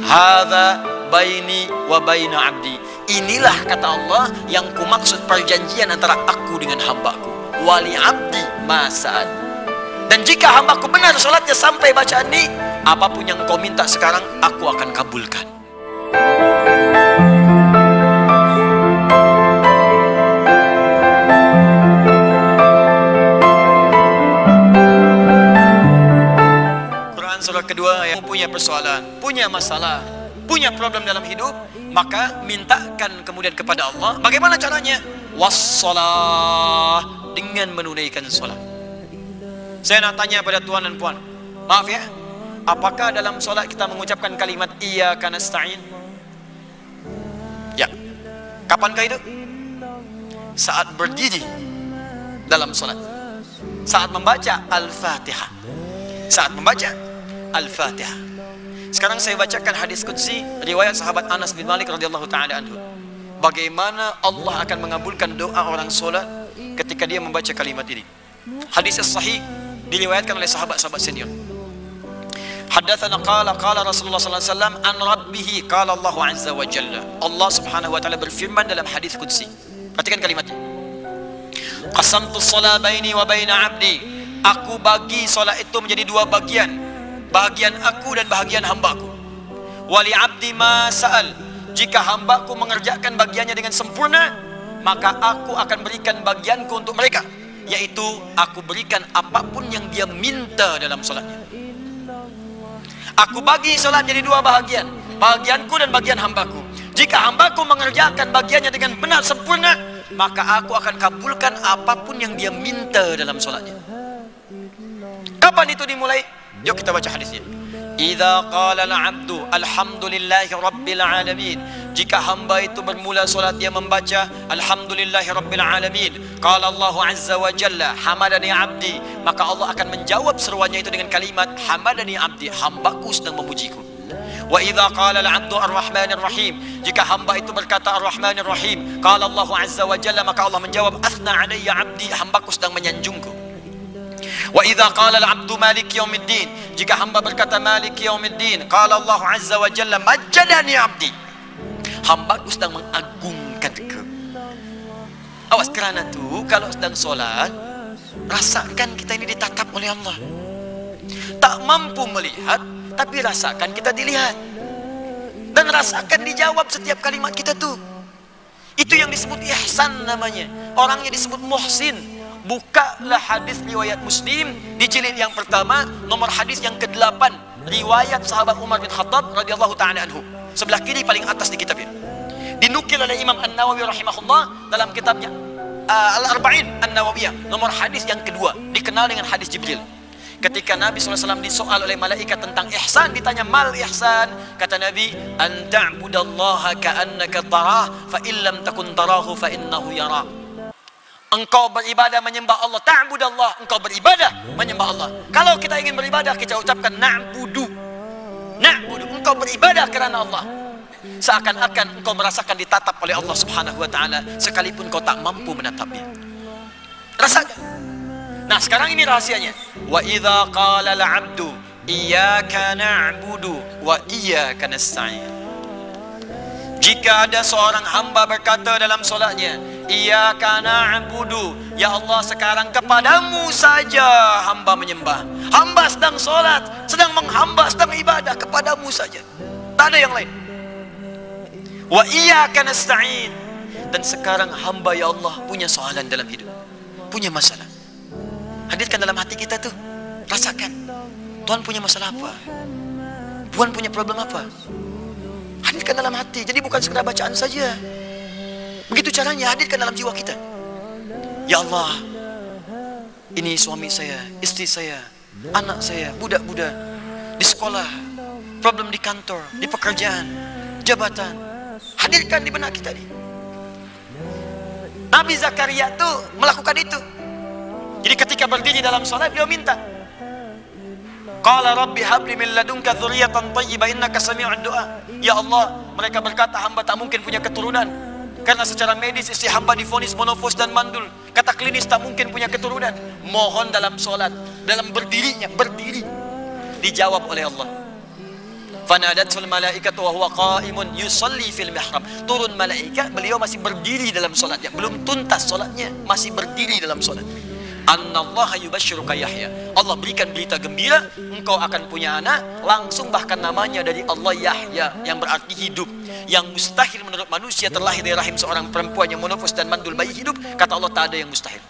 Hadza baini wa baina abdi. Inilah kata Allah yang kumaksud perjanjian antara aku dengan hambaku. Wali abdi ma sa'al. Dan jika hambaku benar salatnya sampai bacaan ini, apapun yang kau minta sekarang aku akan kabulkan. Surah kedua, yang punya persoalan, punya masalah, punya problem dalam hidup, maka mintakan kemudian kepada Allah. Bagaimana caranya? Wassalah, dengan menunaikan solat. Saya nak tanya pada tuan dan puan, maaf ya, apakah dalam solat kita mengucapkan kalimat iyyaka nasta'in? Ya. Kapankah itu? Saat berdiri dalam solat, saat membaca Al-Fatihah, saat membaca Al-Fatihah. Sekarang saya bacakan hadis qudsi riwayat sahabat Anas bin Malik radhiyallahu taala anhu. Bagaimana Allah akan mengabulkan doa orang solat ketika dia membaca kalimat ini. Hadis sahih diriwayatkan oleh sahabat-sahabat senior. Haddatsana qala Rasulullah sallallahu alaihi wasallam an rabbih qala Allah azza wa jalla. Allah Subhanahu wa taala berfirman dalam hadis qudsi. Perhatikan kalimatnya. Qasamtu shalah baini wa baina 'abdi. Aku bagi solat itu menjadi dua bagian. Bahagian aku dan bahagian hambaku. Wali abdi ma sa'al. Jika hambaku mengerjakan bagiannya dengan sempurna, maka aku akan berikan bagianku untuk mereka, yaitu aku berikan apapun yang dia minta dalam solatnya. Aku bagi solat jadi dua bahagian, bahagianku dan bagian hambaku. Jika hambaku mengerjakan bagiannya dengan benar sempurna, maka aku akan kabulkan apapun yang dia minta dalam solatnya. Kapan itu dimulai? Yuk kita baca hadisnya. Idza qala al-'abdu alhamdulillahi rabbil alamin. Jika hamba itu bermula solat dia membaca alhamdulillahi rabbil alamin, qala Allah azza wa jalla hamadani 'abdi, maka Allah akan menjawab seruannya itu dengan kalimat hamadani 'abdi, hambaku sedang memujiku. Wa idza qala al-'abdu ar-rahmanir rahim. Jika hamba itu berkata ar-rahmanir rahim, qala Allah azza wa jalla, maka Allah menjawab athna 'alayya 'abdi, hambaku sedang menyanjungku. Wa idza qala al-'abdu maliki yaumiddin. Jika hamba berkata maliki yaumiddin, qala Allah azza wa jalla majjadani 'abdi, hambaku sedang mengagungkanku. Awas, kerana tu kalau sedang solat, rasakan kita ini ditatap oleh Allah. Tak mampu melihat, tapi rasakan kita dilihat. Dan rasakan dijawab setiap kalimat kita tu. Itu yang disebut ihsan namanya. Orangnya disebut muhsin. Bukalah hadis riwayat Muslim di jilid yang pertama, nomor hadis yang ke-8, riwayat sahabat Umar bin Khattab radhiyallahu taala anhu. Sebelah kiri paling atas di kitab ini. Dinukil oleh Imam An-Nawawi rahimahullah dalam kitabnya Al-Arba'in An-Nawawiyah, nomor hadis yang kedua, dikenal dengan hadis Jibril. Ketika Nabi SAW disoal oleh malaikat tentang ihsan, ditanya mal ihsan, kata Nabi, an ta'budallaha ka'annaka tarah, fa illam takun tarahu fa innahu yara. Engkau beribadah menyembah Allah, ta'budallah, engkau beribadah menyembah Allah. Kalau kita ingin beribadah, kita ucapkan na'budu. Na'budu, engkau beribadah kerana Allah. Seakan-akan engkau merasakan ditatap oleh Allah Subhanahu wa taala sekalipun kau tak mampu menatapnya. Rasakan. Nah, sekarang ini rahasianya. Wa idza qala al-'abdu iyyaka na'budu wa iyyaka nasta'in. Jika ada seorang hamba berkata dalam solatnya, iyyaka na'budu, ya Allah sekarang kepadamu saja hamba menyembah. Hamba sedang solat, sedang menghamba, sedang ibadah, kepadamu saja, tak ada yang lain. Wa iyyaka nasta'in. Dan sekarang hamba ya Allah punya soalan dalam hidup, punya masalah. Hadirkan dalam hati kita tuh, rasakan. Tuhan punya masalah apa? Tuhan punya problem apa? Hadirkan dalam hati. Jadi bukan sekedar bacaan saja. Begitu caranya, hadirkan dalam jiwa kita. Ya Allah, ini suami saya, istri saya, anak saya, budak-budak di sekolah, problem di kantor, di pekerjaan, jabatan. Hadirkan di benak kita nih. Nabi Zakaria tuh melakukan itu. Jadi ketika berdiri dalam salat, beliau minta, qala rabbi habli min ladunka dzurriyyatan thayyibah innaka sami'ud du'a. Ya Allah, mereka berkata hamba tak mungkin punya keturunan karena secara medis istri hamba divonis monofos dan mandul. Kata klinis tak mungkin punya keturunan. Mohon dalam salat, dalam berdirinya, berdiri, dijawab oleh Allah. Fanadatul malaikatu wa huwa qa'imun yusalli fil mihrab. Turun malaikat, beliau masih berdiri dalam solatnya, belum tuntas solatnya, masih berdiri dalam solat. Annallaha yubashshiruka Yahya. Allah berikan berita gembira, engkau akan punya anak, langsung bahkan namanya dari Allah Yahya, yang berarti hidup. Yang mustahil menurut manusia terlahir dari rahim seorang perempuan yang monofos dan mandul bayi hidup, kata Allah tak ada yang mustahil.